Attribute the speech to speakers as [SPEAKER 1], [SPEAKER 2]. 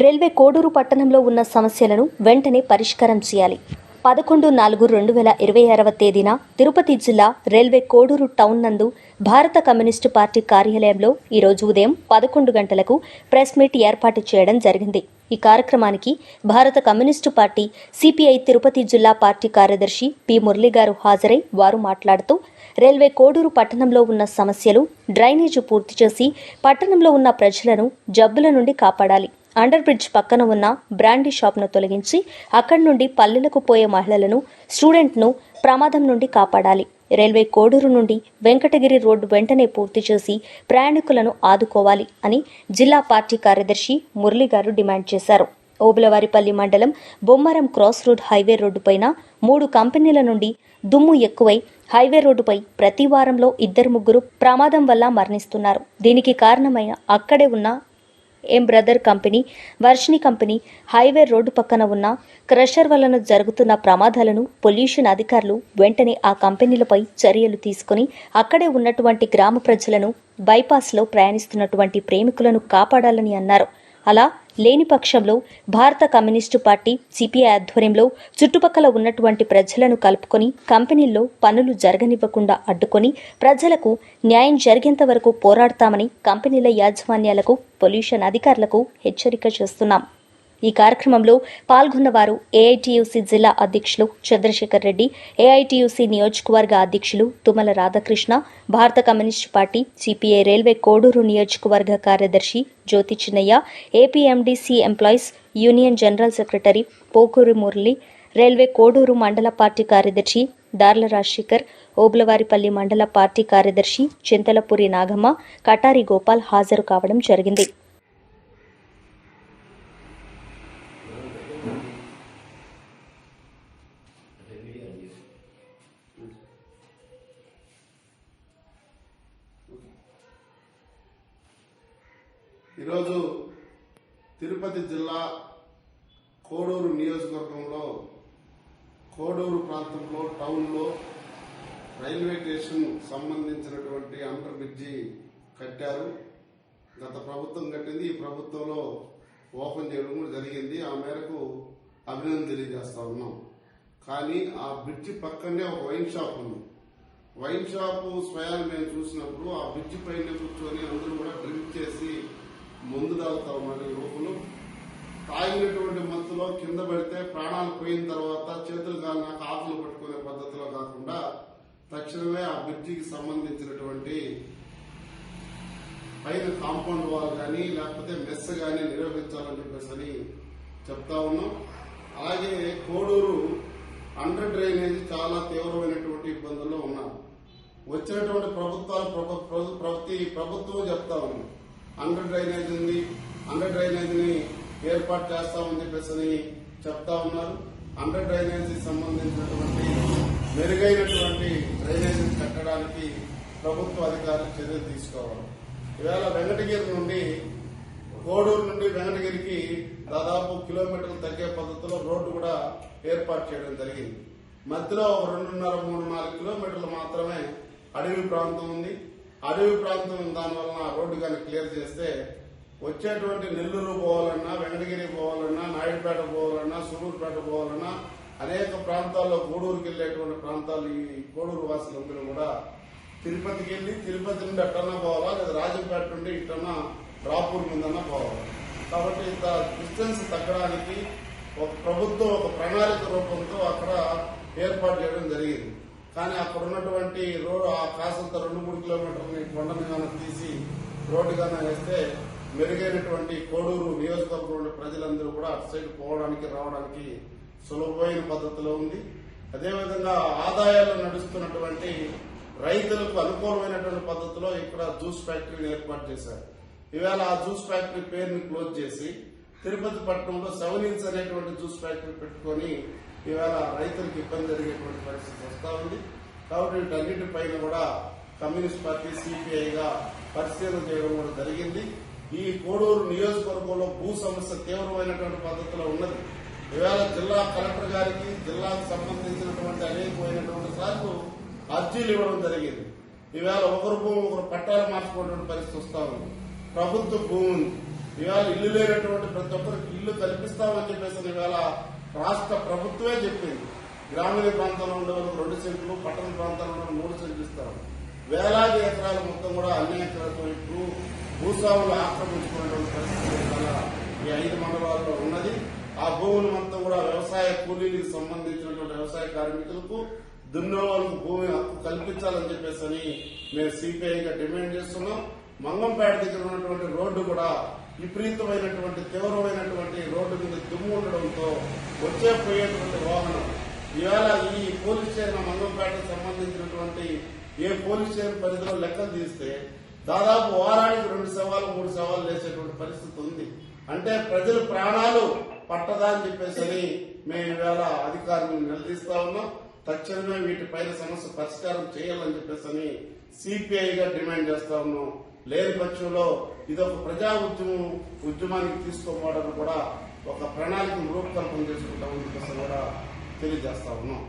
[SPEAKER 1] Railway Koduru పట్టణంలో ఉన్న సమస్యలను వెంటనే పరిష్కారం చేయాలి. 11/4/2026 తేదీన తిరుపతి జిల్లా రైల్వే కోడూరు టౌన్ నందు భారత కమ్యూనిస్టు పార్టీ కార్యాలయంలో ఈరోజు ఉదయం 11 గంటలకు ప్రెస్ మీట్ ఏర్పాటు చేయడం జరిగింది. ఈ కార్యక్రమానికి భారత కమ్యూనిస్టు పార్టీ సిపిఐ తిరుపతి జిల్లా పార్టీ కార్యదర్శి పి మురళి గారు హాజరై వారు మాట్లాడుతూ రైల్వే కోడూరు పట్టణంలో ఉన్న సమస్యలు, డ్రైనేజీ పూర్తి చేసి పట్టణంలో ఉన్న ప్రజలను జబ్బుల నుండి కాపాడాలి. అండర్ బ్రిడ్జ్ పక్కన ఉన్న బ్రాండీ షాప్ను తొలగించి అక్కడి నుండి పల్లెలకు పోయే మహిళలను, స్టూడెంట్ను ప్రమాదం నుండి కాపాడాలి. రైల్వే కోడూరు నుండి వెంకటగిరి రోడ్డు వెంటనే పూర్తి చేసి ప్రయాణికులను ఆదుకోవాలి అని జిల్లా పార్టీ కార్యదర్శి మురళి గారు డిమాండ్ చేశారు. ఓబులవారిపల్లి మండలం బొమ్మరం క్రాస్ రోడ్ హైవే రోడ్డుపైన 3 కంపెనీల నుండి దుమ్ము ఎక్కువై హైవే రోడ్డుపై ప్రతి వారంలో 2-3 ప్రమాదం వల్ల మరణిస్తున్నారు. దీనికి కారణమైన అక్కడే ఉన్న brother company, Varshini company highway road పక్కన ఉన్న క్రషర్ వలన జరుగుతున్న ప్రమాదాలను పొల్యూషన్ అధికారులు వెంటనే ఆ కంపెనీలపై చర్యలు తీసుకుని అక్కడే ఉన్నటువంటి గ్రామ ప్రజలను, బైపాస్లో ప్రయాణిస్తున్నటువంటి ప్రేమికులను కాపాడాలని అన్నారు. అలా లేని పక్షంలో భారత కమ్యూనిస్టు పార్టీ సిపిఐ ఆధ్వర్యంలో చుట్టుపక్కల ఉన్నటువంటి ప్రజలను కలుపుకొని కంపెనీల్లో పనులు జరగనివ్వకుండా అడ్డుకొని ప్రజలకు న్యాయం జరిగేంత వరకు పోరాడతామని కంపెనీల యాజమాన్యాలకు, పొల్యూషన్ అధికారులకు హెచ్చరిక చేస్తున్నాం. ఈ కార్యక్రమంలో పాల్గొన్నవారు ఏఐటియుసి జిల్లా అధ్యక్షులు చంద్రశేఖర్ రెడ్డి, ఏఐటియుసి నియోజకవర్గ అధ్యక్షులు తుమ్మల రాధాకృష్ణ, భారత communist party CPI railway Koduru నియోజకవర్గ కార్యదర్శి Jyothi Chinnaiah, APMDC employees union general secretary Pokuri Murali, railway Koduru మండల పార్టీ కార్యదర్శి దార్ల రాజశేఖర్, ఓబులవారిపల్లి మండల పార్టీ కార్యదర్శి చింతలపూరి నాగమ్మ, కటారి గోపాల్ హాజరు కావడం జరిగింది.
[SPEAKER 2] ఈరోజు తిరుపతి జిల్లా కోడూరు నియోజకవర్గంలో కోడూరు ప్రాంతంలో టౌన్లో రైల్వే స్టేషన్ సంబంధించినటువంటి అండర్ బ్రిడ్జి కట్టారు. గత ప్రభుత్వం కట్టింది, ఈ ప్రభుత్వంలో ఓపెన్ చేయడం కూడా జరిగింది. ఆ మేరకు అభినందన తెలియజేస్తా ఉన్నాం. కానీ ఆ బ్రిడ్జి పక్కనే ఒక వైన్ షాప్ ఉంది. వైన్ షాప్ స్వయాన్ని మేము చూసినప్పుడు ఆ బ్రిడ్జి పైన కూర్చొని అందరూ కూడా డ్రింక్ చేసి మందు తాగుతా ఉన్నారు యువకులు. తాగినటువంటి మత్తులో కింద పడితే ప్రాణాలు పోయిన తర్వాత చేతులు కాలినాక ఆకులు పట్టుకునే పద్ధతిలో కాకుండా తక్షణమే ఆ బ్రిడ్జికి సంబంధించినటువంటి పైన కాంపౌండ్ వాల్ కానీ లేకపోతే మెస్ కానీ నిర్వహించాలని చెప్పేసి చెప్తా ఉన్నాం. అలాగే కోడూరు అండర్ డ్రైనేజ్ చాలా తీవ్రమైనటువంటి ఇబ్బందుల్లో ఉన్నారు. వచ్చినటువంటి ప్రతి ప్రభుత్వం చెప్తా ఉంది అండర్ డ్రైనేజ్ ఉంది, అండర్ డ్రైనేజ్ ని ఏర్పాటు చేస్తామని చెప్పేసి చెప్తా ఉన్నారు. అండర్ డ్రైనేజ్ సంబంధించినటువంటి మెరుగైనటువంటి డ్రైనేజ్ కట్టడానికి ప్రభుత్వ అధికారులు చర్యలు తీసుకోవాలి. ఈవేళ వెంకటగిరి నుండి కోడూరు నుండి వెంకటగిరికి దాదాపు కిలోమీటర్లు తగ్గే పద్ధతిలో రోడ్డు కూడా ఏర్పాటు చేయడం జరిగింది. మధ్యలో 2.5-3-4 కిలోమీటర్లు మాత్రమే అడవి ప్రాంతం ఉంది. అడవి ప్రాంతం దానివల్ల రోడ్డు కానీ క్లియర్ చేస్తే వచ్చేటువంటి నెల్లూరు పోవాలన్నా, వెంకటగిరి పోవాలన్నా, నాయుడుపేట పోవాలన్నా, సూలూరుపేట పోవాలన్నా అనేక ప్రాంతాల్లో కోడూరుకి వెళ్లేటువంటి ప్రాంతాలు ఈ కోడూరు వాసులందరూ కూడా తిరుపతికి వెళ్లి తిరుపతి నుండి అట్టన్నా పోవాలా, లేదా రాజంపేట నుండి ఇట్టన్నా రాపూర్ ముందన్నా పోవాలి. కాబట్టి ఇంత డిస్టెన్స్ తగ్గడానికి ఒక ప్రభుత్వం ఒక ప్రణాళిక రూపంతో అక్కడ ఏర్పాటు చేయడం జరిగింది. కానీ అక్కడ ఉన్నటువంటి రోడ్డు ఆ కాసంత 2-3 కిలోమీటర్లని కొండని కానీ తీసి రోడ్డు కానీ వేస్తే మెరుగైనటువంటి కోడూరు నియోజకవర్గంలో ప్రజలందరూ కూడా అటు సైడ్ పోవడానికి రావడానికి సులభమైన పద్ధతిలో ఉంది. అదేవిధంగా ఆదాయాలు నడుస్తున్నటువంటి రైతులకు అనుకూలమైనటువంటి పద్ధతిలో ఇక్కడ జ్యూస్ ఫ్యాక్టరీని ఏర్పాటు చేశారు. ఈవేళ ఆ జ్యూస్ ఫ్యాక్టరీ పేరుని క్లోజ్ చేసి తిరుపతి పట్టణంలో 7 Hills అనేటువంటి జ్యూస్ ఫ్యాక్టరీ పెట్టుకుని ఈవేళ రైతులకు ఇబ్బంది జరిగేటువంటి పరిస్థితి వస్తా ఉంది. కాబట్టి వీటన్నిటిపైన కూడా కమ్యూనిస్ట్ పార్టీ సిపిఐగా పరిశీలన చేయడం కూడా జరిగింది. ఈ కోడూరు నియోజకవర్గంలో భూ సమస్య తీవ్రమైనటువంటి పద్ధతిలో ఉన్నది. ఈవేళ జిల్లా కలెక్టర్ గారికి జిల్లాకు సంబంధించినటువంటి అనేకమైనటువంటి సార్లు అర్జీలు ఇవ్వడం జరిగింది. ఈవేళ ఒకరు భూమి ఒకరు పట్టాలు మార్చుకునేటువంటి పరిస్థితి వస్తా ఉంది. ప్రభుత్వ భూమి ఉంది, ఇవాళ ఇల్లు లేనటువంటి ప్రతి ఒక్కరికి ఇల్లు కల్పిస్తామని చెప్పేసి ఇవాళ రాష్ట్ర ప్రభుత్వమే చెప్పింది. గ్రామీణ ప్రాంతంలో ఉండే వాళ్ళకి 2 సెంట్లు, పట్టణ ప్రాంతాల్లో ఉండే 3 సెంట్లు ఇస్తారు. వేలాది ఎకరాలు మొత్తం కూడా అన్యాయకరతో ఇప్పుడు భూస్వాములు ఆక్రమించుకున్నటువంటి పరిస్థితి ఈ 5 మండలాల్లో ఉన్నది. ఆ భూములు మొత్తం కూడా వ్యవసాయ కూలీలకు సంబంధించినటువంటి వ్యవసాయ కార్మికులకు దున్నే వాళ్ళకు భూమి హక్కు కల్పించాలని చెప్పేసి మేము సిపిఐగా డిమాండ్ చేస్తున్నాం. మంగంపేట దగ్గర ఉన్నటువంటి రోడ్డు కూడా విపరీతమైనటువంటి తీవ్రమైనటువంటి రోడ్డు మీద దుమ్ము ఉండడంతో వచ్చే పోయేటువంటి వాహనం ఇవాళ ఈ పోలీస్ స్టేషన్ మంగంపేటకు సంబంధించినటువంటి ఏ పోలీస్ స్టేషన్ పరిధిలో లెక్కలు తీస్తే దాదాపు వారానికి 2 సవాలు 3 సవాలు లేచేటువంటి పరిస్థితి ఉంది. అంటే ప్రజల ప్రాణాలు పట్టదా అని చెప్పేసి మేము ఇవాళ అధికారులను నిలదీస్తా ఉన్నాం. తక్షణమే వీటిపైన సమస్య పరిష్కారం చేయాలని చెప్పేసి సిపిఐగా డిమాండ్ చేస్తా ఉన్నాం. లేని పక్షంలో ఇదొక ప్రజా ఉద్యమానికి తీసుకోవడానికి కూడా ఒక ప్రణాళిక రూపకల్పన చేసుకుంటామని చెప్పేసి కూడా తెలియజేస్తా ఉన్నాం.